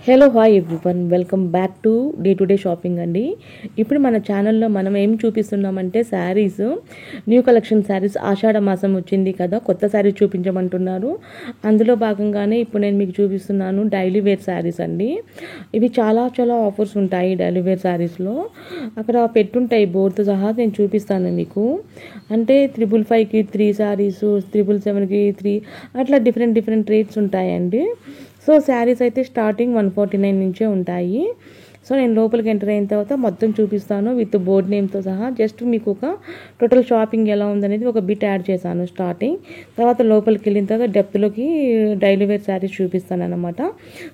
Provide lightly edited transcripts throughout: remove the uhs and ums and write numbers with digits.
Hello hi everyone, welcome back to day to day shopping అండి. ఇప్పుడు మన ఛానల్లో మనం ఏం చూపిస్తున్నామంటే శారీస్, న్యూ కలెక్షన్ శారీస్. ఆషాఢ మాసం వచ్చింది కదా, కొత్త శారీస్ చూపించమంటున్నారు. అందులో భాగంగానే ఇప్పుడు నేను మీకు చూపిస్తున్నాను డైలీ వేర్ శారీస్ అండి. ఇవి చాలా చాలా ఆఫర్స్ ఉంటాయి డైలీ వేర్ శారీస్లో. అక్కడ పెట్టుంటాయి బోర్డుతో సహా, నేను చూపిస్తాను మీకు. అంటే 555కి 3 శారీస్, 777కి 3, అట్లా డిఫరెంట్ రేట్స్ ఉంటాయండి. సో శారీస్ అయితే స్టార్టింగ్ 149 నుంచే ఉంటాయి. సో నేను లోపలికి ఎంటర్ అయిన తర్వాత మొత్తం చూపిస్తాను విత్ బోర్డ్ నేమ్తో సహా. జస్ట్ మీకు ఒక టోటల్ షాపింగ్ ఎలా ఉందనేది ఒక బిట్ యాడ్ చేశాను స్టార్టింగ్. తర్వాత లోపలికి వెళ్ళిన తర్వాత డెప్త్లోకి డైలీ వేర్ శారీస్ చూపిస్తాను అనమాట.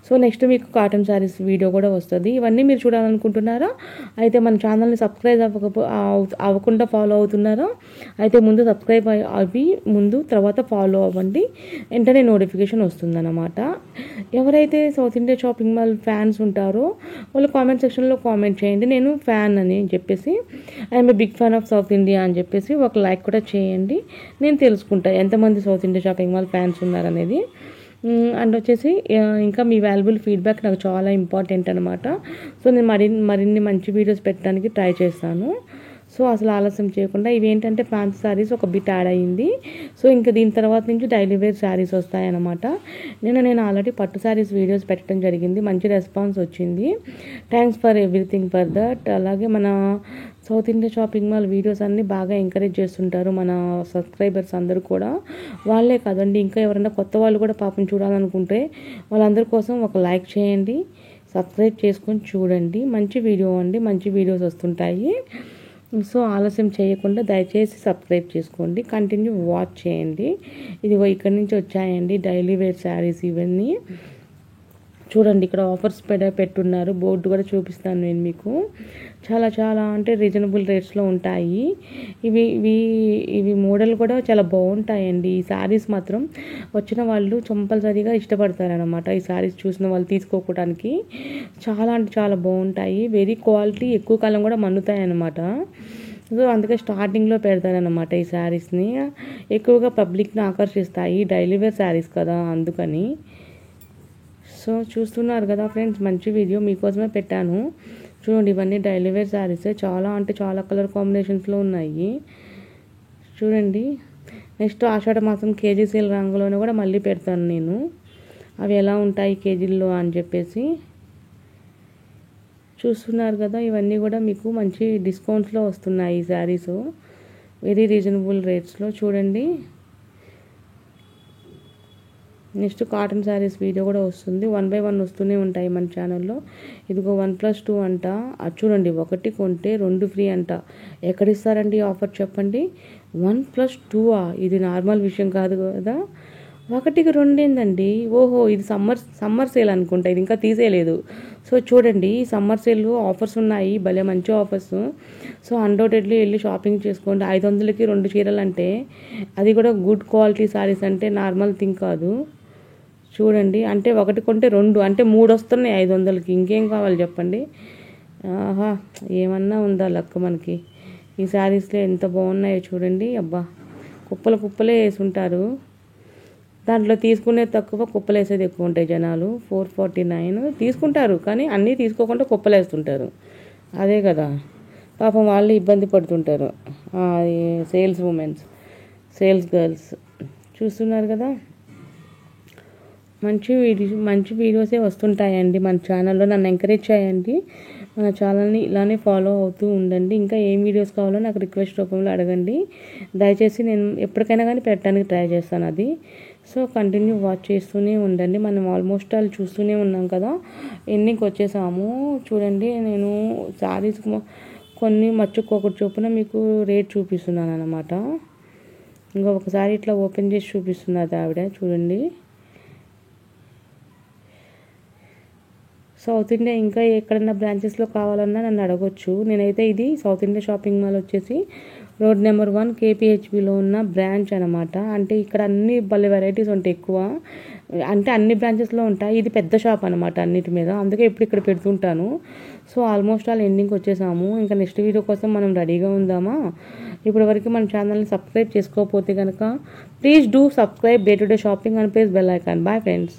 సో నెక్స్ట్ మీకు కాటన్ శారీస్ వీడియో కూడా వస్తుంది. ఇవన్నీ మీరు చూడాలనుకుంటున్నారా? అయితే మన ఛానల్ని సబ్స్క్రైబ్ అవ్వకుండా ఫాలో అవుతున్నారా? అయితే ముందు సబ్స్క్రైబ్ అవి ముందు, తర్వాత ఫాలో అవ్వండి. వెంటనే నోటిఫికేషన్ వస్తుందన్నమాట. ఎవరైతే south India shopping mall fans ఉంటారో వాళ్ళు కామెంట్ సెక్షన్లో కామెంట్ చేయండి, నేను ఫ్యాన్ అని చెప్పేసి, I'm a big fan of south India అని చెప్పేసి ఒక లైక్ కూడా చేయండి. నేను తెలుసుకుంటా ఎంతమంది south India shopping mall fans ఉన్నారనేది. అండ్ వచ్చేసి ఇంకా మీ వాల్యుబుల్ ఫీడ్బ్యాక్ నాకు చాలా ఇంపార్టెంట్ అనమాట. సో నేను మరిన్ని మంచి వీడియోస్ పెట్టడానికి ట్రై చేస్తాను. సో అసలు ఆలస్యం చేయకుండా, ఇవేంటంటే ఫ్యాన్సీ శారీస్ ఒక బిట్ యాడ్ అయ్యింది. సో ఇంకా దీని తర్వాత నుంచి డైలీ వేర్ శారీస్ వస్తాయన్నమాట. నేను ఆల్రెడీ పట్టు శారీస్ వీడియోస్ పెట్టడం జరిగింది, మంచి రెస్పాన్స్ వచ్చింది. Thanks for everything for that. అలాగే మన south India shopping mall videos అన్నీ బాగా ఎంకరేజ్ చేస్తుంటారు మన సబ్స్క్రైబర్స్ అందరూ కూడా. వాళ్ళే కాదండి, ఇంకా ఎవరైనా కొత్త వాళ్ళు కూడా పాపం చూడాలనుకుంటే వాళ్ళందరి కోసం ఒక లైక్ చేయండి, సబ్స్క్రైబ్ చేసుకొని చూడండి. మంచి వీడియో అండి, మంచి వీడియోస్ వస్తుంటాయి. సో ఆలస్యం చేయకుండా దయచేసి సబ్స్క్రైబ్ చేసుకోండి, కంటిన్యూ వాచ్ చేయండి. ఇదిగో ఇక్కడి నుంచి వచ్చాయండి డైలీ వేర్ శారీస్. ఇవన్నీ చూడండి, ఇక్కడ ఆఫర్స్ పెట్టున్నారు, బోర్డు కూడా చూపిస్తాను నేను మీకు. చాలా చాలా అంటే రీజనబుల్ రేట్స్లో ఉంటాయి. ఇవి మోడల్ కూడా చాలా బాగుంటాయండి. ఈ శారీస్ మాత్రం వచ్చిన వాళ్ళు కంపల్సరీగా ఇష్టపడతారనమాట. ఈ శారీస్ చూసిన వాళ్ళు తీసుకోవడానికి చాలా అంటే చాలా బాగుంటాయి. వెరీ క్వాలిటీ, ఎక్కువ కాలం కూడా మన్నుతాయి అన్నమాట. సో అందుకే స్టార్టింగ్లో పెడతారనమాట ఈ శారీస్ని. ఎక్కువగా పబ్లిక్ని ఆకర్షిస్తాయి, డైలీ వేర్ శారీస్ కదా అందుకని. సో చూస్తున్నారు కదా ఫ్రెండ్స్, మంచి వీడియో మీకోసమే పెట్టాను. చూడండి, ఇవన్నీ డైలీ వేర్ శారీసే. చాలా అంటే చాలా కలర్ కాంబినేషన్స్లో ఉన్నాయి చూడండి. నెక్స్ట్ ఆషాఢ మాసం కేజీ సేల్ రంగులోనే కూడా మళ్ళీ పెడతాను నేను, అవి ఎలా ఉంటాయి కేజీల్లో అని చెప్పేసి. చూస్తున్నారు కదా, ఇవన్నీ కూడా మీకు మంచి డిస్కౌంట్స్లో వస్తున్నాయి ఈ శారీస్, వెరీ రీజనబుల్ రేట్స్లో. చూడండి, నెక్స్ట్ కాటన్ శారీస్ వీడియో కూడా వస్తుంది. 1 by 1 వస్తూనే ఉంటాయి మన ఛానల్లో. ఇదిగో 1+2 అంట. అది చూడండి, 1 కొంటే 2 ఫ్రీ అంట. ఎక్కడిస్తారండి ఆఫర్ చెప్పండి? 1+2 ఇది నార్మల్ విషయం కాదు కదా. 1కి 2 ఏందండి? ఓహో, ఇది సమ్మర్ సేల్ అనుకుంటా, ఇది ఇంకా తీసేయలేదు. సో చూడండి, సమ్మర్ సేల్ ఆఫర్స్ ఉన్నాయి, భలే మంచి ఆఫర్స్. సో అన్డౌటెడ్లీ వెళ్ళి షాపింగ్ చేసుకోండి. 500కి 2 చీరలు అంటే, అది కూడా గుడ్ క్వాలిటీ శారీస్ అంటే నార్మల్ థింగ్ కాదు. చూడండి, అంటే 1 కొంటే 2 అంటే 3 వస్తున్నాయి 500కి. ఇంకేం కావాలి చెప్పండి? ఆహా, ఏమన్నా ఉందా లక్ మనకి. ఈ శారీస్లో ఎంత బాగున్నాయో చూడండి. అబ్బా, కుప్పలే వేసుంటారు. దాంట్లో తీసుకునేది తక్కువ, కుప్పలు వేసేది ఎక్కువ ఉంటాయి. జనాలు 449 తీసుకుంటారు, కానీ అన్నీ తీసుకోకుండా కుప్పలు వేస్తుంటారు. అదే కదా పాపం, వాళ్ళు ఇబ్బంది పడుతుంటారు సేల్స్ ఉమెన్స్, సేల్స్ గర్ల్స్. చూస్తున్నారు కదా, మంచి వీడియోసే వస్తుంటాయండి మన ఛానల్లో. నన్ను ఎంకరేజ్ చేయండి, మన ఛానల్ని ఇలానే ఫాలో అవుతూ ఉండండి. ఇంకా ఏం వీడియోస్ కావాలో నాకు రిక్వెస్ట్ రూపంలో అడగండి. దయచేసి నేను ఎప్పటికైనా కానీ పెట్టడానికి ట్రై చేస్తాను అది. సో కంటిన్యూ వాచ్ చేస్తూనే ఉండండి. మనం ఆల్మోస్ట్ ఆల్ చూస్తూనే ఉన్నాం కదా, ఎండింగ్కి వచ్చేసాము. చూడండి, నేను శారీస్ కొన్ని మర్చుకోకటి చొప్పున మీకు రేట్ చూపిస్తున్నాను అనమాట. ఇంకా ఒకసారి ఇట్లా ఓపెన్ చేసి చూపిస్తున్నది ఆవిడ. చూడండి, సౌత్ ఇండియా ఇంకా ఎక్కడన్నా బ్రాంచెస్లో కావాలన్నా నన్ను అడగొచ్చు. నేనైతే ఇది సౌత్ ఇండియా షాపింగ్ మాల్ వచ్చేసి రోడ్ నెంబర్ 1 KPHBలో ఉన్న బ్రాంచ్ అనమాట. అంటే ఇక్కడ అన్ని భలే వెరైటీస్ ఉంటాయి ఎక్కువ, అంటే అన్ని బ్రాంచెస్లో ఉంటాయి. ఇది పెద్ద షాప్ అనమాట అన్నిటి మీద, అందుకే ఇప్పుడు ఇక్కడ పెడుతుంటాను. సో ఆల్మోస్ట్ ఆల్ ఎండింగ్కి వచ్చేసాము. ఇంకా నెక్స్ట్ వీడియో కోసం మనం రెడీగా ఉందామా? ఇప్పటివరకు మన ఛానల్ని సబ్స్క్రైబ్ చేసుకోకపోతే కనుక please do subscribe day to day shopping and press bell icon. Bye friends.